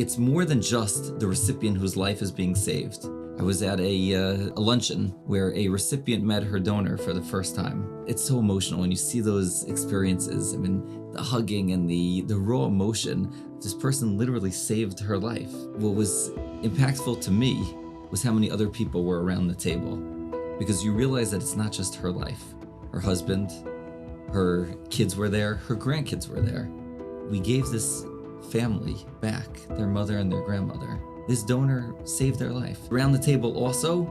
it's more than just the recipient whose life is being saved. I was at a luncheon where a recipient met her donor for the first time. It's so emotional when you see those experiences. I mean, the hugging and the raw emotion. This person literally saved her life. What was impactful to me was how many other people were around the table, because you realize that it's not just her life. Her husband, her kids were there, her grandkids were there. We gave this family back their mother and their grandmother. This donor saved their life. Around the table also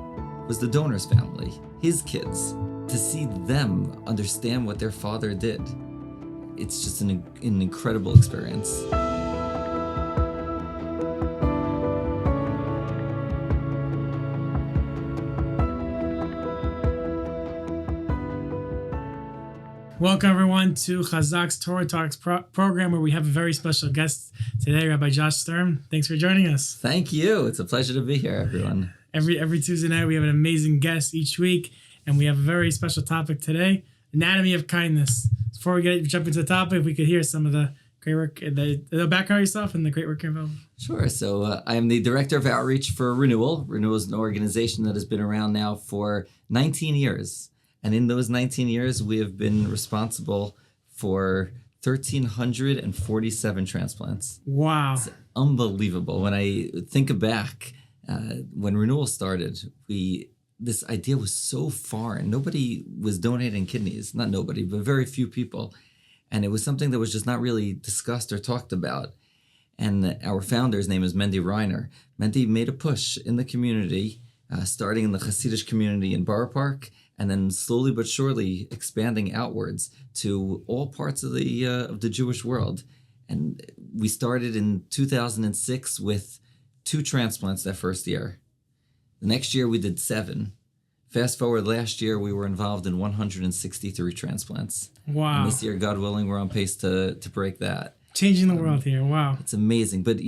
was the donor's family, his kids. To see them understand what their father did, it's just an incredible experience. Welcome everyone to Chazaq's Torah Talks program, where we have a very special guest today, Rabbi Sturm. Thanks for joining us. Thank you. It's a pleasure to be here, everyone. Every Tuesday night we have an amazing guest each week, and we have a very special topic today: anatomy of kindness. Before we jump into the topic, if we could hear some of the great work, the background yourself and the great work involved. Sure. So I am the director of outreach for Renewal. Renewal is an organization that has been around now for 19 years. And in those 19 years, we have been responsible for 1,347 transplants. Wow. It's unbelievable. When I think back, when Renewal started, this idea was so foreign. Nobody was donating kidneys. Not nobody, but very few people. And it was something that was just not really discussed or talked about. And our founder's name is Mendy Reiner. Mendy made a push in the community, starting in the Hasidic community in Borough Park, and then slowly but surely expanding outwards to all parts of the Jewish world. And we started in 2006 with 2 transplants that first year. The next year we did 7. Fast forward, last year we were involved in 163 transplants. Wow. And this year, God willing, we're on pace to break that. Changing the world here. Wow. It's amazing. But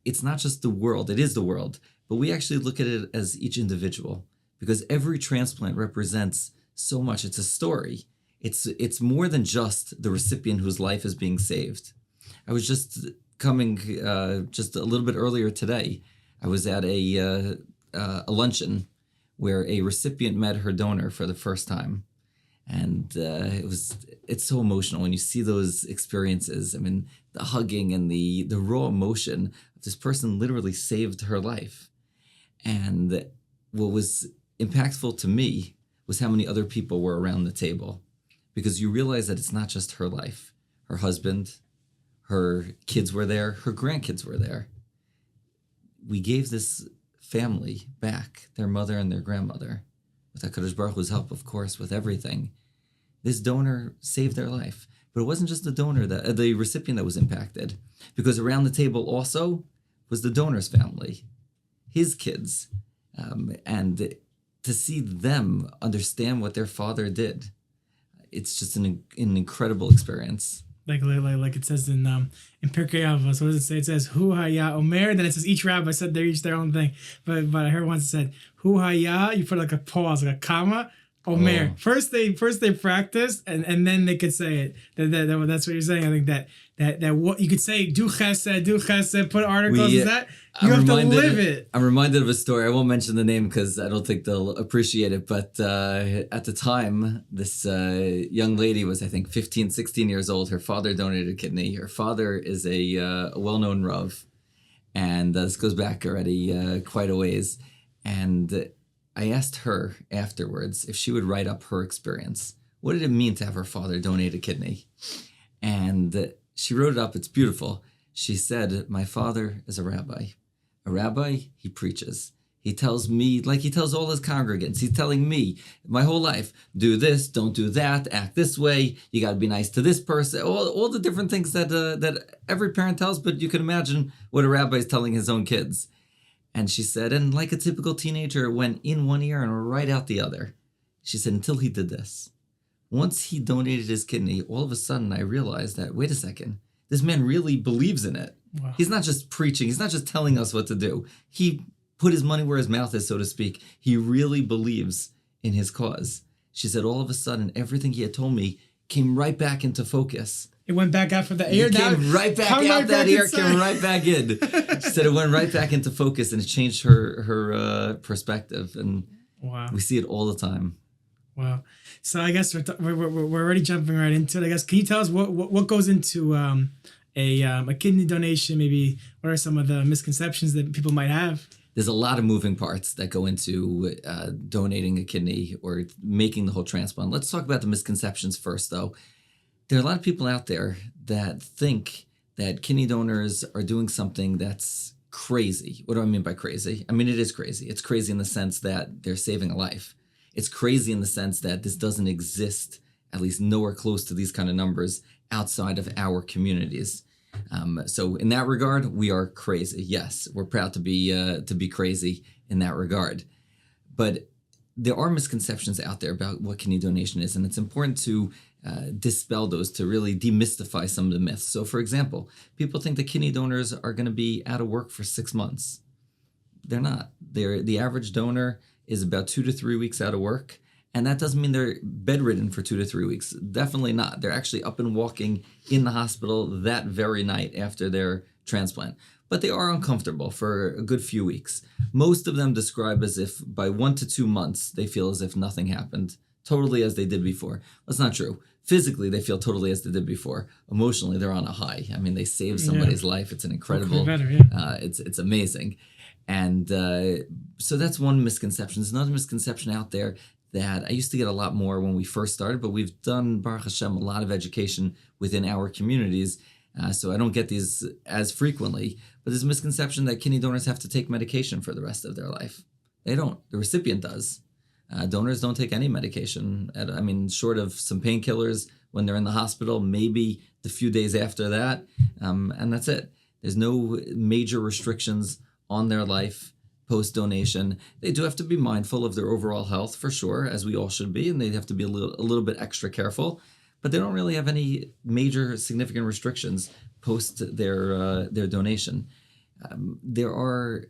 it's not just the world. It is the world. But we actually look at it as each individual, because every transplant represents so much. It's a story. It's more than just the recipient whose life is being saved. I was just coming just a little bit earlier today. I was at a luncheon where a recipient met her donor for the first time. And it's so emotional when you see those experiences. I mean, the hugging and the raw emotion of this person literally saved her life. And what was impactful to me was how many other people were around the table, because you realize that it's not just her life. Her husband, her kids were there, her grandkids were there. We gave this family back their mother and their grandmother, with HaKadosh Baruch Hu's help, of course, with everything. This donor saved their life. But it wasn't just the donor, the recipient that was impacted, because around the table also was the donor's family, his kids, and to see them understand what their father did, it's just an incredible experience. Like it says in Pirkei Avos. So what does it say? It says Hu Haya Omer. Then it says each rabbi said they each their own thing. But I heard once it said Hu Haya. You put like a pause, like a comma. Omer. Oh. First they practice and then they could say it. That's what you're saying. I think that what you could say, do chesed, put articles. Is that you have to live it. I'm reminded of a story. I won't mention the name because I don't think they'll appreciate it. But at the time, this young lady was, I think, 15, 16 years old. Her father donated a kidney. Her father is a well-known Rav. And this goes back already quite a ways. And I asked her afterwards if she would write up her experience. What did it mean to have her father donate a kidney? And she wrote it up. It's beautiful. She said, my father is a rabbi. A rabbi, he preaches. He tells me, like he tells all his congregants, he's telling me my whole life, do this, don't do that, act this way, you got to be nice to this person, all the different things that every parent tells, but you can imagine what a rabbi is telling his own kids. And she said, and like a typical teenager, it went in one ear and right out the other. She said, until he did this. Once he donated his kidney, all of a sudden I realized that, wait a second, this man really believes in it. Wow. He's not just preaching. He's not just telling us what to do. He put his money where his mouth is, so to speak. He really believes in his cause. She said, all of a sudden, everything he had told me came right back into focus. It went back out from the ear. It came right back out that ear, inside. came right back in. She said it went right back into focus and it changed her perspective. And Wow. we see it all the time. Wow. So I guess we're already jumping right into it. I guess, can you tell us what goes into a kidney donation? Maybe what are some of the misconceptions that people might have? There's a lot of moving parts that go into donating a kidney or making the whole transplant. Let's talk about the misconceptions first, though. There are a lot of people out there that think that kidney donors are doing something that's crazy. What do I mean by crazy? I mean, it is crazy. It's crazy in the sense that they're saving a life. It's crazy in the sense that this doesn't exist, at least nowhere close to these kind of numbers, outside of our communities. So in that regard, we are crazy. Yes, we're proud to be crazy in that regard. But there are misconceptions out there about what kidney donation is, and it's important to dispel those, to really demystify some of the myths. So for example, people think that kidney donors are going to be out of work for 6 months. They're not. The average donor is about 2 to 3 weeks out of work. And that doesn't mean they're bedridden for 2 to 3 weeks. Definitely not. They're actually up and walking in the hospital that very night after their transplant. But they are uncomfortable for a good few weeks. Most of them describe as if by 1 to 2 months, they feel as if nothing happened, totally as they did before. That's not true. Physically, they feel totally as they did before. Emotionally, they're on a high. I mean, they saved somebody's life. It's an incredible, it's amazing. And so that's one misconception. There's another misconception out there that I used to get a lot more when we first started, but we've done, Baruch Hashem, a lot of education within our communities, so I don't get these as frequently. But there's a misconception that kidney donors have to take medication for the rest of their life. They don't. The recipient does. Donors don't take any medication. I mean, short of some painkillers when they're in the hospital, maybe the few days after that, and that's it. There's no major restrictions on their life post-donation. They do have to be mindful of their overall health, for sure, as we all should be, and they have to be a little bit extra careful, but they don't really have any major significant restrictions post their donation. There are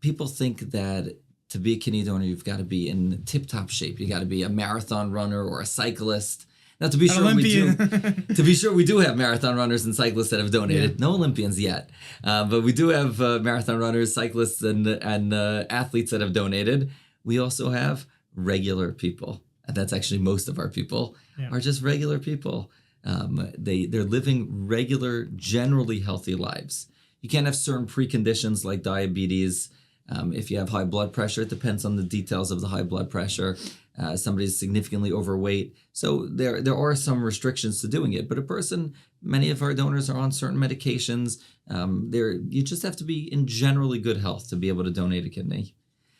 people think that to be a kidney donor, you've got to be in tip-top shape. You got to be a marathon runner or a cyclist. Now, to be sure, we do have marathon runners and cyclists that have donated. Yeah. No Olympians yet, but we do have marathon runners, cyclists, and athletes that have donated. We also have regular people, and that's actually most of our people are just regular people. They're living regular, generally healthy lives. You can't have certain preconditions like diabetes. If you have high blood pressure, it depends on the details of the high blood pressure. Somebody's significantly overweight. So there are some restrictions to doing it. But a person, many of our donors are on certain medications. You just have to be in generally good health to be able to donate a kidney.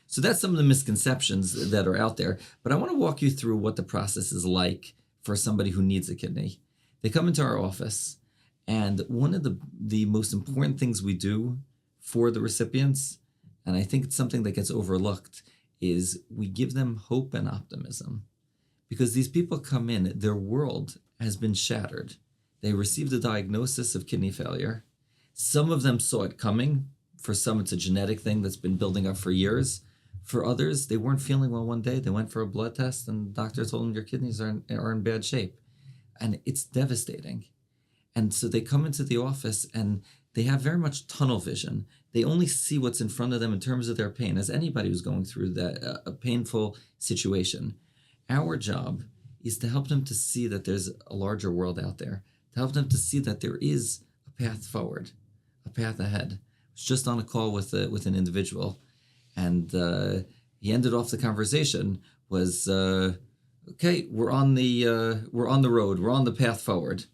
So that's some of the misconceptions that are out there. But I want to walk you through what the process is like for somebody who needs a kidney. They come into our office, and one of the most important things we do for the recipients, and I think it's something that gets overlooked, is we give them hope and optimism. Because these people come in, their world has been shattered. They received a diagnosis of kidney failure. Some of them saw it coming. For some, it's a genetic thing that's been building up for years. For others, they weren't feeling well one day. They went for a blood test and the doctor told them your kidneys are in bad shape. And it's devastating. And so they come into the office and they have very much tunnel vision. They only see what's in front of them in terms of their pain, as anybody who's going through a painful situation. Our job is to help them to see that there's a larger world out there, to help them to see that there is a path forward, a path ahead. I was just on a call with an individual, and he ended off the conversation was, okay, we're on the road, we're on the path forward.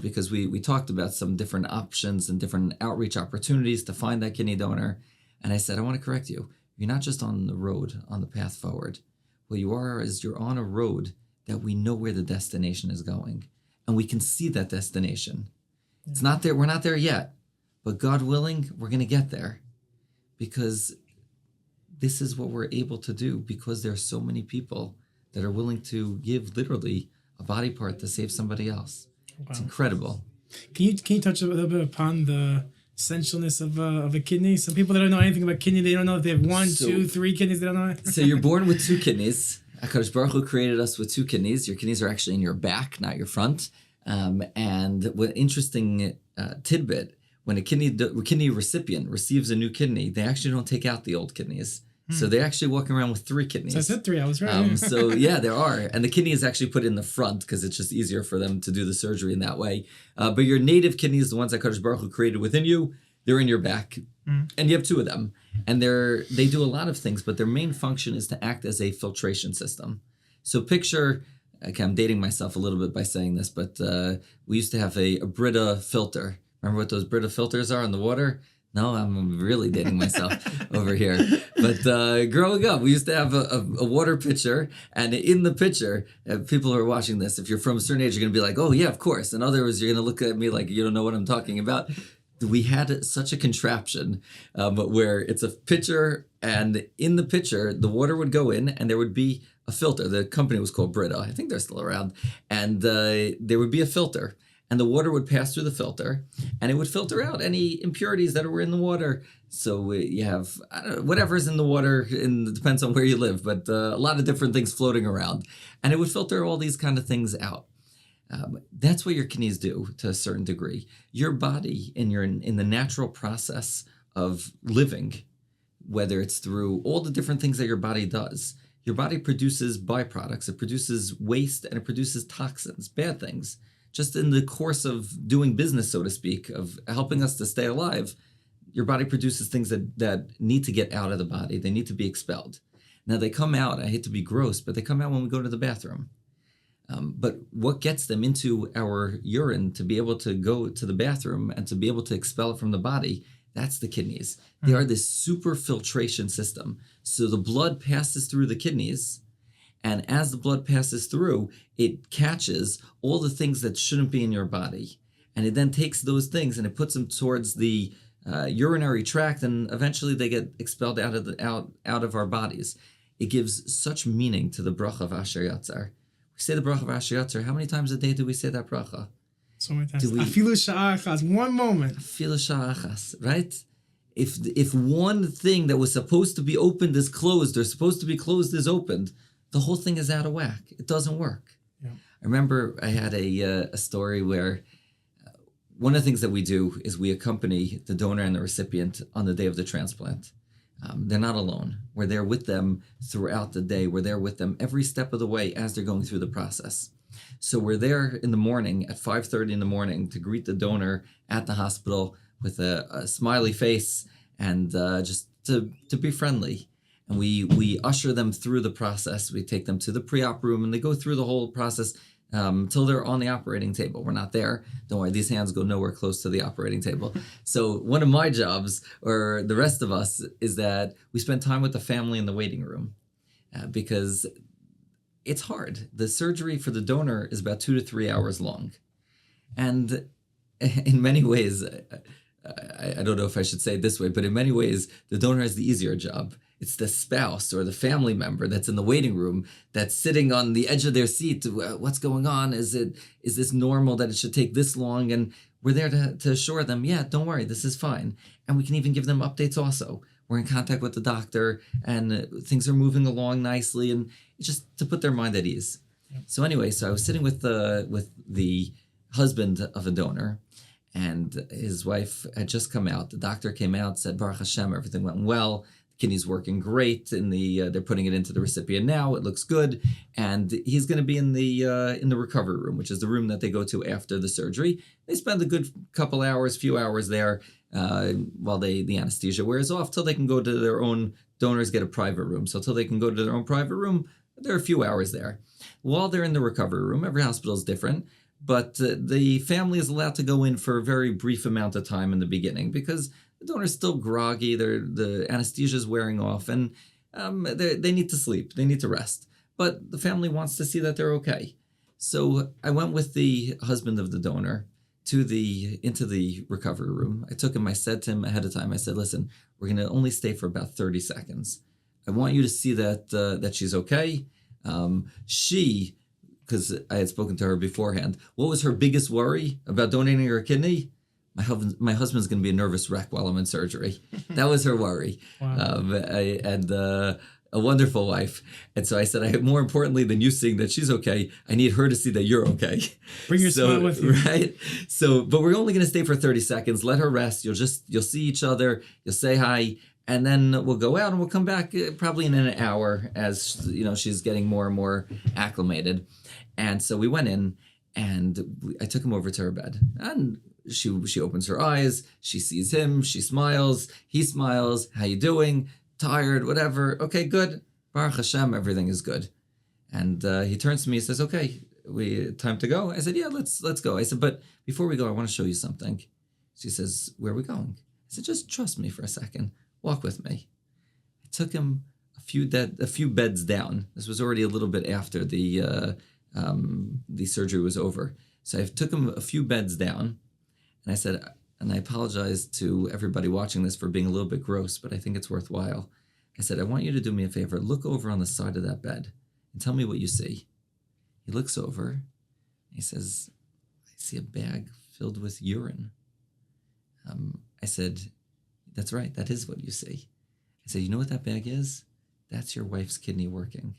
Because we talked about some different options and different outreach opportunities to find that kidney donor. And I said, I want to correct you. You're not just on the road, on the path forward. What you are is you're on a road that we know where the destination is going. And we can see that destination. Yeah. It's not there. We're not there yet. But God willing, we're going to get there. Because this is what we're able to do. Because there are so many people that are willing to give literally a body part to save somebody else. Wow. It's incredible. Can you touch a little bit upon the essentialness of a kidney? Some people that don't know anything about kidney, they don't know if they have 1, 2, 3 kidneys. They don't know. So you're born with 2 kidneys. HaKadosh Baruch Hu created us with 2 kidneys. Your kidneys are actually in your back, not your front. And what interesting tidbit, when a kidney recipient receives a new kidney, they actually don't take out the old kidneys. So they're actually walking around with 3 kidneys. So I said 3, I was right. So yeah, there are. And the kidney is actually put in the front because it's just easier for them to do the surgery in that way. But your native kidneys, the ones that Kadosh Baruch Hu created within you, they're in your back. And you have 2 of them. And they do a lot of things, but their main function is to act as a filtration system. So picture, okay, I'm dating myself a little bit by saying this, but we used to have a Brita filter. Remember what those Brita filters are in the water? No, I'm really dating myself over here. But growing up, we used to have a water pitcher, and in the pitcher, people who are watching this, if you're from a certain age, you're going to be like, oh, yeah, of course. And others, you're going to look at me like you don't know what I'm talking about. We had such a contraption where it's a pitcher, and in the pitcher, the water would go in, and there would be a filter. The company was called Brita. I think they're still around. And there would be a filter. And the water would pass through the filter, and it would filter out any impurities that were in the water. So you have whatever's in the water, and it depends on where you live, but a lot of different things floating around. And it would filter all these kind of things out. That's what your kidneys do to a certain degree. Your body, in the natural process of living, whether it's through all the different things that your body does, your body produces byproducts. It produces waste, and it produces toxins, bad things. Just in the course of doing business, so to speak, of helping us to stay alive, your body produces things that need to get out of the body. They need to be expelled. Now, they come out, I hate to be gross, but they come out when we go to the bathroom. But what gets them into our urine to be able to go to the bathroom and to be able to expel it from the body, that's the kidneys. They are this super filtration system. So the blood passes through the kidneys, and as the blood passes through, it catches all the things that shouldn't be in your body. And it then takes those things and it puts them towards the urinary tract, and eventually they get expelled out of our bodies. It gives such meaning to the bracha of Asher Yatzar. We say the bracha of Asher Yatzar. How many times a day do we say that bracha? So many times. Afilu sha'achas, one moment. Afilu sha'achas, right? If one thing that was supposed to be opened is closed, or supposed to be closed is opened, the whole thing is out of whack. It doesn't work. Yeah. I remember I had a story where one of the things that we do is we accompany the donor and the recipient on the day of the transplant. They're not alone. We're there with them throughout the day. We're there with them every step of the way as they're going through the process. So we're there in the morning at 5:30 in the morning to greet the donor at the hospital with a smiley face and just to be friendly. And we usher them through the process. We take them to the pre-op room, and they go through the whole process till they're on the operating table. We're not there. Don't worry, these hands go nowhere close to the operating table. So one of my jobs, or the rest of us, is that we spend time with the family in the waiting room because it's hard. The surgery for the donor is about 2 to 3 hours long. And in many ways, I don't know if I should say it this way, but in many ways, the donor has the easier job. It's the spouse or the family member that's in the waiting room that's sitting on the edge of their seat. What's going on? Is this normal that it should take this long? And we're there to assure them, yeah, don't worry, this is fine. And we can even give them updates also. We're in contact with the doctor, and things are moving along nicely, and it's just to put their mind at ease. Yep. So anyway, I was sitting with the husband of a donor, and his wife had just come out. The doctor came out, said, Baruch Hashem, everything went well. Kidney's working great, and they're putting it into the recipient now. It looks good, and he's going to be in the recovery room, which is the room that they go to after the surgery. They spend a good few hours there while the anesthesia wears off, till they can go to their own. Donors get a private room, so till they can go to their own private room, there are a few hours there. While they're in the recovery room, every hospital is different, but the family is allowed to go in for a very brief amount of time in the beginning because the donor's still groggy, the anesthesia is wearing off, and they need to sleep, they need to rest. But the family wants to see that they're okay. So I went with the husband of the donor into the recovery room. I took him, I said to him ahead of time, I said, listen, we're going to only stay for about 30 seconds. I want you to see that she's okay. She, because I had spoken to her beforehand, what was her biggest worry about donating her kidney? My husband's going to be a nervous wreck while I'm in surgery. That was her worry. Wow. a wonderful wife. And so I said, more importantly than you seeing that she's okay, I need her to see that you're okay. Bring your smile with you. Right? So, but we're only going to stay for 30 seconds. Let her rest. You'll see each other. You'll say hi. And then we'll go out and we'll come back probably in an hour as, she's getting more and more acclimated. And so we went in and I took him over to her bed. And she opens her eyes. She sees him. She smiles. He smiles. How you doing? Tired? Whatever. Okay, good. Baruch Hashem, everything is good. And he turns to me and says, okay, time to go? I said, yeah, let's go. I said, but before we go, I want to show you something. She says, where are we going? I said, just trust me for a second. Walk with me. I took him a few beds down. This was already a little bit after the surgery was over. So I took him a few beds down, and I said, and I apologize to everybody watching this for being a little bit gross, but I think it's worthwhile. I said, I want you to do me a favor. Look over on the side of that bed and tell me what you see. He looks over. He says, I see a bag filled with urine. I said, that's right. That is what you see. I said, you know what that bag is? That's your wife's kidney working.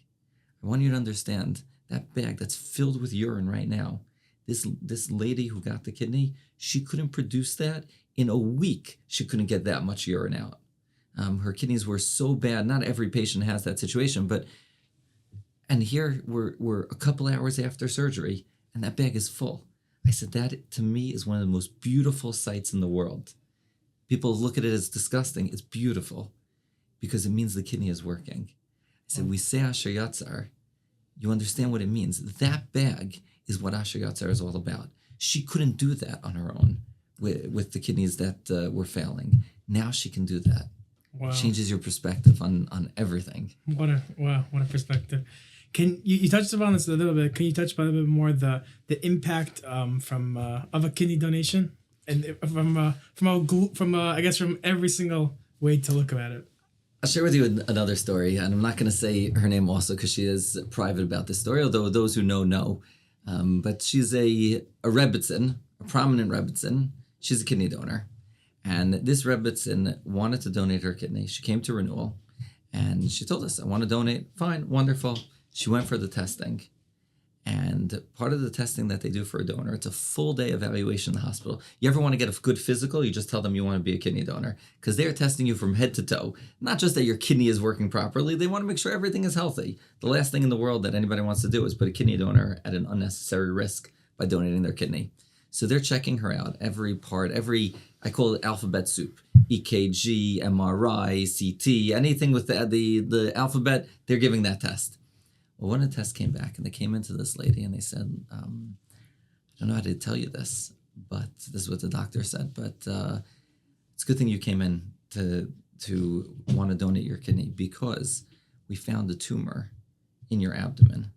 I want you to understand that bag that's filled with urine right now. This lady who got the kidney, she couldn't produce that in a week. She couldn't get that much urine out. Her kidneys were so bad. Not every patient has that situation, and here we're a couple hours after surgery, and that bag is full. I said, that to me is one of the most beautiful sights in the world. People look at it as disgusting. It's beautiful because it means the kidney is working. I said, we say Asher Yatzar. You understand what it means. That bag is what Asher Yatzar is all about. She couldn't do that on her own with the kidneys that were failing. Now she can do that. Wow. Changes your perspective on everything. What a perspective. Can you touched upon this a little bit? Can you touch upon a little bit more the impact from of a kidney donation and from every single way to look at it? I'll share with you another story, and I'm not going to say her name also because she is private about this story, although those who know. But she's a Rebbitzin, a prominent Rebbitzin. She's a kidney donor. And this Rebbitzin wanted to donate her kidney. She came to renewal, and she told us, I want to donate. Fine, wonderful. She went for the testing. And part of the testing that they do for a donor, it's a full day evaluation in the hospital. You ever want to get a good physical, you just tell them you want to be a kidney donor because they're testing you from head to toe. Not just that your kidney is working properly, they want to make sure everything is healthy. The last thing in the world that anybody wants to do is put a kidney donor at an unnecessary risk by donating their kidney. So they're checking her out, every part, I call it alphabet soup. EKG, MRI, CT, anything with the alphabet, they're giving that test. Well, when the test came back and they came into this lady and they said, I don't know how to tell you this, but this is what the doctor said, but it's a good thing you came in to want to donate your kidney because we found a tumor in your abdomen.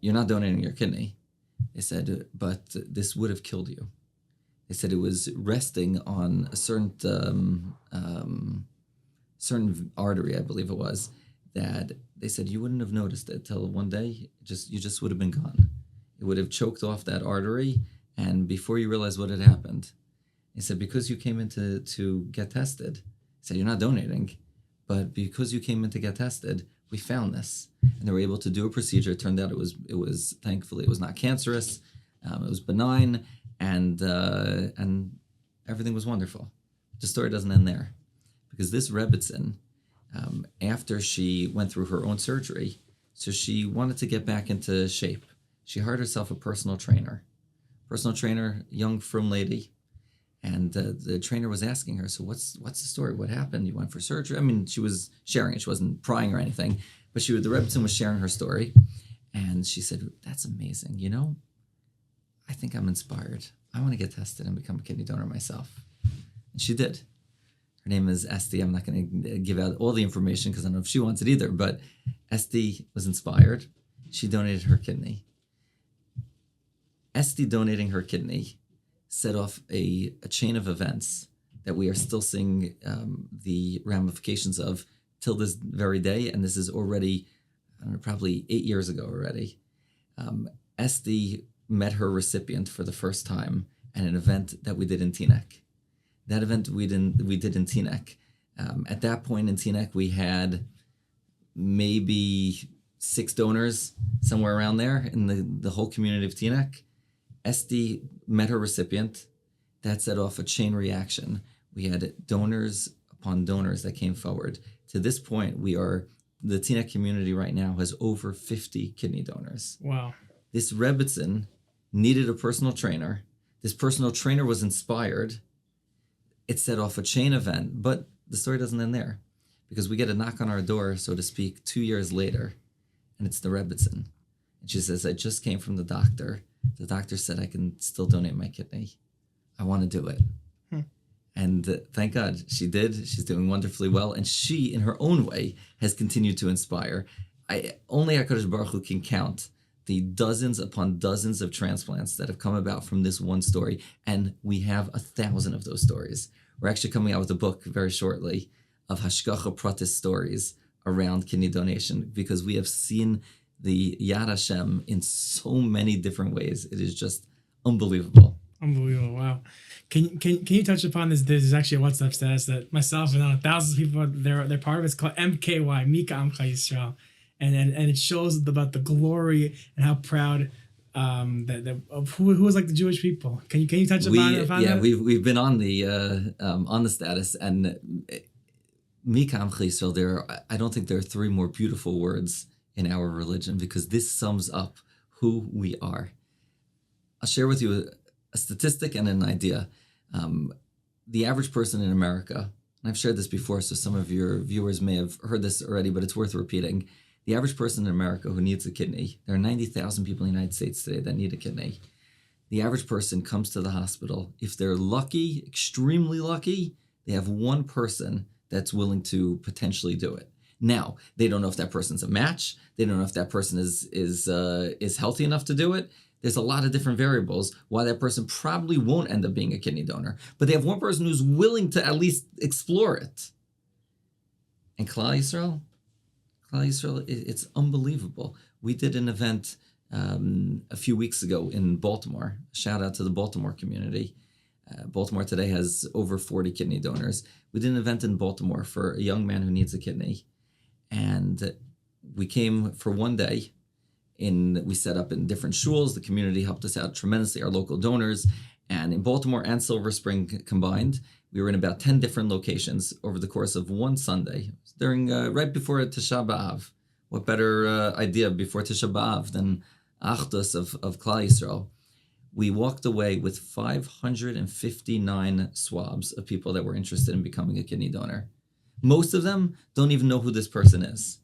You're not donating your kidney. They said, but this would have killed you. They said it was resting on a certain artery, I believe it was, that they said you wouldn't have noticed it till one day, you just would have been gone. It would have choked off that artery, and before you realized what had happened, they said because you came in to get tested, they said you're not donating, but because you came in to get tested, we found this, and they were able to do a procedure. It turned out it was thankfully it was not cancerous, it was benign, and everything was wonderful. The story doesn't end there, because this Rebbitzin, after she went through her own surgery, so she wanted to get back into shape. She hired herself a personal trainer, young, frum lady. And the trainer was asking her, so what's the story? What happened? You went for surgery? I mean, she was sharing it. She wasn't prying or anything. But the Rebbitzin was sharing her story. And she said, that's amazing. I think I'm inspired. I want to get tested and become a kidney donor myself. And she did. Her name is Esty. I'm not going to give out all the information because I don't know if she wants it either. But Esty was inspired. She donated her kidney. Esty donating her kidney set off a chain of events that we are still seeing the ramifications of till this very day. And this is already, probably 8 years ago already. Esty met her recipient for the first time at an event that we did in Teaneck. That event we did in Teaneck. At that point in Teaneck, we had maybe 6 donors, somewhere around there in the whole community of Teaneck. Esty met her recipient. That set off a chain reaction. We had donors upon donors that came forward. To this point, the Teaneck community right now has over 50 kidney donors. Wow. This Rebbitzin needed a personal trainer. This personal trainer was inspired. It set off a chain event, but the story doesn't end there, because we get a knock on our door, so to speak, 2 years later, and it's the Rebbitzin. And she says, I just came from the doctor. The doctor said I can still donate my kidney. I want to do it. And thank God she did. She's doing wonderfully well. And she, in her own way, has continued to inspire. Only HaKadosh Baruch Hu can count the dozens upon dozens of transplants that have come about from this one story. And we have 1,000 of those stories. We're actually coming out with a book very shortly of Hashgacha Pratis stories around kidney donation, because we have seen the Yad Hashem in so many different ways. It is just unbelievable. Unbelievable! Wow. Can you touch upon this? There's actually a WhatsApp status that myself and thousands of people they're part of. It's called MKY, Mika Amcha Yisrael, and it shows about the glory and how proud that of who is like the Jewish people. Can you touch upon that? Yeah, we've been on the status, and Mika Amcha Yisrael. I don't think there are 3 more beautiful words in our religion, because this sums up who we are. I'll share with you a statistic and an idea. The average person in America, and I've shared this before, so some of your viewers may have heard this already, but it's worth repeating. The average person in America who needs a kidney, there are 90,000 people in the United States today that need a kidney. The average person comes to the hospital. If they're lucky, extremely lucky, they have one person that's willing to potentially do it. Now, they don't know if that person's a match. They don't know if that person is healthy enough to do it. There's a lot of different variables why that person probably won't end up being a kidney donor. But they have one person who's willing to at least explore it. And Klal Yisrael, it's unbelievable. We did an event a few weeks ago in Baltimore. Shout out to the Baltimore community. Baltimore today has over 40 kidney donors. We did an event in Baltimore for a young man who needs a kidney. And we came for one day. We set up in different shuls. The community helped us out tremendously, our local donors. And in Baltimore and Silver Spring combined, we were in about 10 different locations over the course of one Sunday, during right before Tisha B'Av. What better idea before Tisha B'Av than Achdus of Klal Yisrael? We walked away with 559 swabs of people that were interested in becoming a kidney donor. Most of them don't even know who this person is.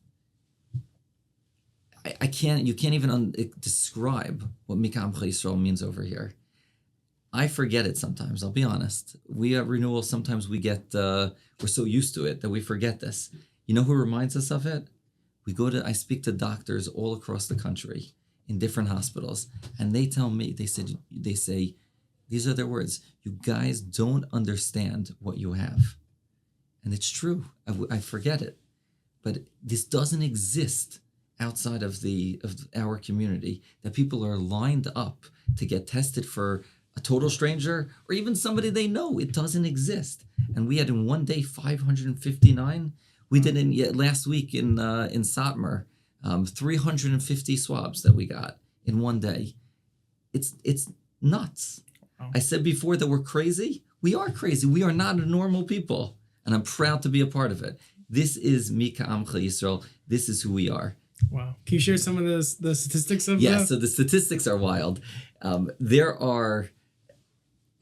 You can't even describe what Mika Amcha Yisrael means over here. I forget it sometimes, I'll be honest. We at Renewal, sometimes we're so used to it that we forget this. You know who reminds us of it? I speak to doctors all across the country in different hospitals, and they tell me, they say, these are their words, you guys don't understand what you have. And it's true, I forget it. But this doesn't exist outside of our community, that people are lined up to get tested for a total stranger or even somebody they know. It doesn't exist. And we had in one day 559. We did last week in Satmar, 350 swabs that we got in one day. It's nuts. Wow. I said before that we're crazy. We are crazy. We are not a normal people. And I'm proud to be a part of it. This is Mika Amcha Yisrael. This is who we are. Wow. Can you share some of the statistics of that? Yeah, so the statistics are wild. There are,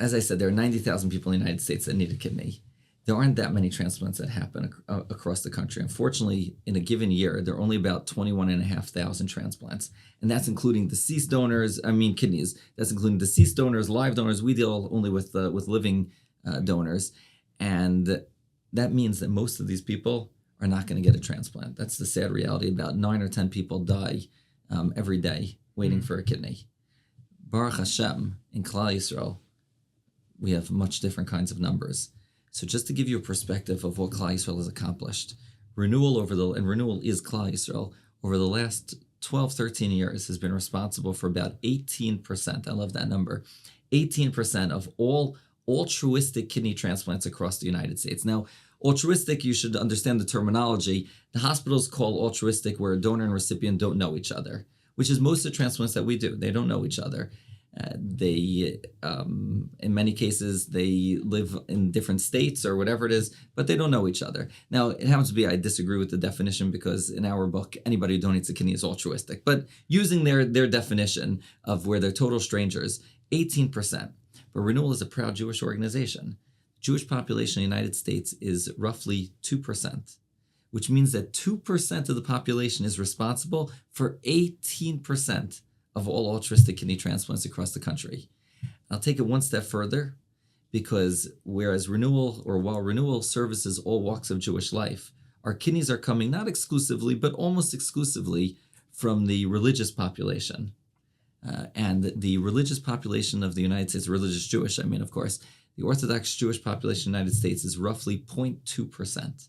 as I said, there are 90,000 people in the United States that need a kidney. There aren't that many transplants that happen across the country. Unfortunately, in a given year, there are only about 21,500 transplants. And that's including deceased donors, kidneys. That's including deceased donors, live donors. We deal only with living donors. And that means that most of these people are not going to get a transplant. That's the sad reality. About 9 or 10 people die every day waiting for a kidney. Baruch Hashem, in Klal Yisrael, we have much different kinds of numbers. So just to give you a perspective of what Klal Yisrael has accomplished, Renewal is Klal Yisrael, over the last 12, 13 years has been responsible for about 18%. I love that number. 18% of all altruistic kidney transplants across the United States. Now, altruistic, you should understand the terminology. The hospitals call altruistic where a donor and recipient don't know each other, which is most of the transplants that we do. They don't know each other. In many cases, they live in different states or whatever it is, but they don't know each other. Now, it happens to be I disagree with the definition because in our book, anybody who donates a kidney is altruistic. But using their definition of where they're total strangers, 18%. But Renewal is a proud Jewish organization. Jewish population in the United States is roughly 2%, which means that 2% of the population is responsible for 18% of all altruistic kidney transplants across the country. I'll take it one step further, because while Renewal services all walks of Jewish life, our kidneys are coming not exclusively, but almost exclusively from the religious population. And the religious population of the United States, religious Jewish, of course, the Orthodox Jewish population in the United States is roughly 0.2%.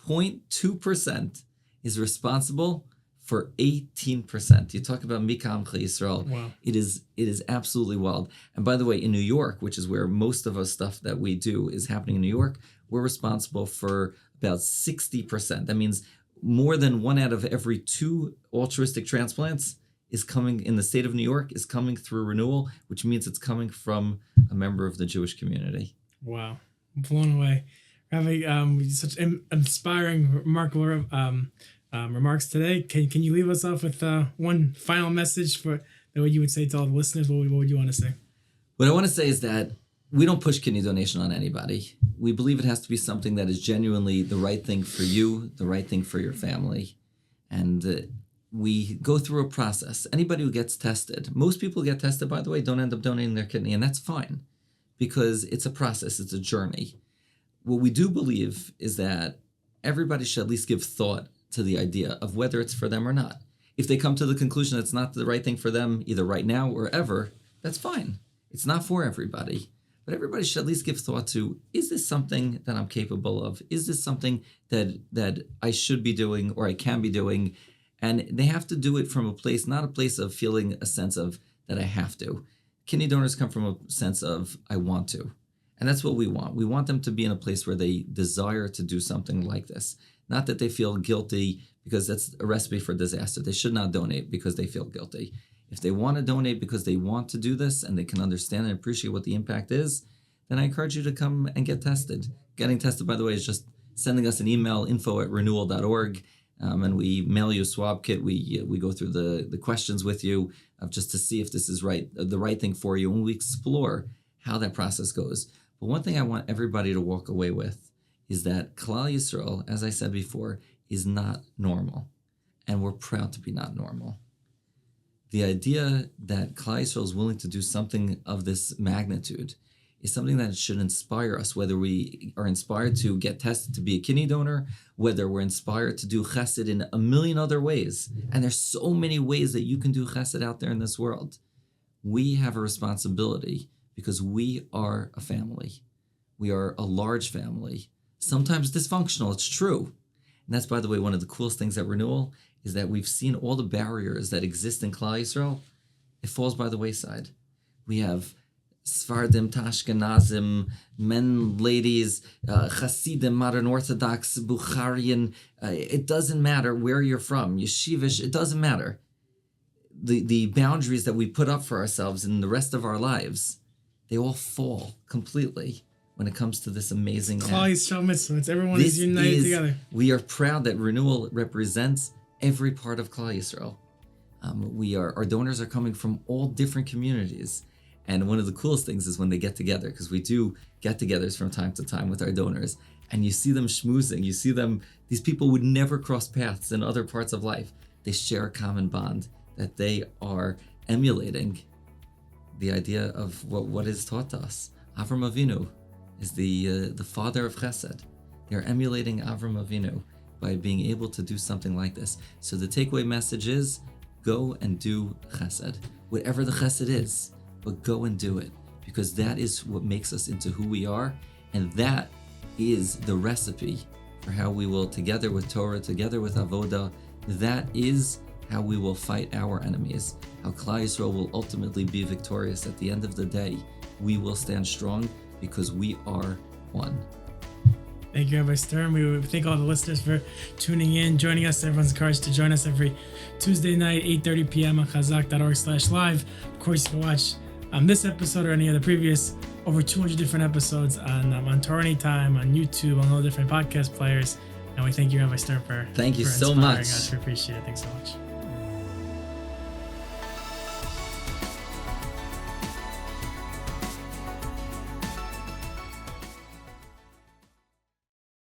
0.2% is responsible for 18%. You talk about Mikam Yisrael. Wow. It is absolutely wild. And by the way, in New York, which is where most of us stuff that we do is happening in New York, we're responsible for about 60%. That means more than 1 out of every 2 altruistic transplants is coming in the state of New York is coming through Renewal, which means it's coming from a member of the Jewish community. Wow. I'm blown away. Rabbi, such inspiring, remarkable remarks today. Can you leave us off with one final message for what you would say to all the listeners? What would you want to say? What I want to say is that we don't push kidney donation on anybody. We believe it has to be something that is genuinely the right thing for you, the right thing for your family. And we go through a process. Anybody who gets tested, most people who get tested, by the way, don't end up donating their kidney, and that's fine because it's a process, it's a journey. What we do believe is that everybody should at least give thought to the idea of whether it's for them or not. If they come to the conclusion that it's not the right thing for them, either right now or ever, that's fine. It's not for everybody. But everybody should at least give thought to, is this something that I'm capable of? Is this something that I should be doing or I can be doing? And they have to do it from a place, not a place of feeling a sense of that I have to. Kidney donors come from a sense of I want to. And that's what we want. We want them to be in a place where they desire to do something like this. Not that they feel guilty, because that's a recipe for disaster. They should not donate because they feel guilty. If they want to donate because they want to do this and they can understand and appreciate what the impact is, then I encourage you to come and get tested. Getting tested, by the way, is just sending us an email, info@renewal.org, and we mail you a swab kit. We go through the questions with you just to see if this is the right thing for you, and we explore how that process goes. But one thing I want everybody to walk away with is that Klal Yisrael, as I said before, is not normal. And we're proud to be not normal. The idea that Klal Yisrael is willing to do something of this magnitude is something that should inspire us, whether we are inspired to get tested to be a kidney donor, whether we're inspired to do chesed in a million other ways. And there's so many ways that you can do chesed out there in this world. We have a responsibility because we are a family. We are a large family. Sometimes dysfunctional, it's true. And that's, by the way, one of the coolest things at Renewal is that we've seen all the barriers that exist in Klal Yisrael. It falls by the wayside. We have Sfardim, Tashkenazim, men, ladies, Hasidim, Modern Orthodox, Bukharian. It doesn't matter where you're from, Yeshivish, it doesn't matter. The boundaries that we put up for ourselves in the rest of our lives, they all fall completely when it comes to this amazing Klal Yisrael mitzvah. It's everyone is united together. We are proud that Renewal represents every part of Klal Yisrael. Our donors are coming from all different communities. And one of the coolest things is when they get together, because we do get-togethers from time to time with our donors, and you see them schmoozing, you see them, these people would never cross paths in other parts of life. They share a common bond that they are emulating the idea of what is taught to us. Avram Avinu is the father of chesed. They're emulating Avram Avinu by being able to do something like this. So the takeaway message is, go and do chesed. Whatever the chesed is, but go and do it, because that is what makes us into who we are, and that is the recipe for how we will, together with Torah, together with Avodah, that is how we will fight our enemies, how Klal Yisrael will ultimately be victorious at the end of the day. We will stand strong because we are one. Thank you, Rabbi Sturm. We thank all the listeners for tuning in, joining us. Everyone's encouraged to join us every Tuesday night, 8:30 p.m. on chazaq.org/live. Of course, you can watch this episode or any of the previous over 200 different episodes on Torah Anytime, on YouTube, on all the different podcast players. And we thank you, Rabbi Sturm, for Thank you so inspiring much. us. We appreciate it. Thanks so much.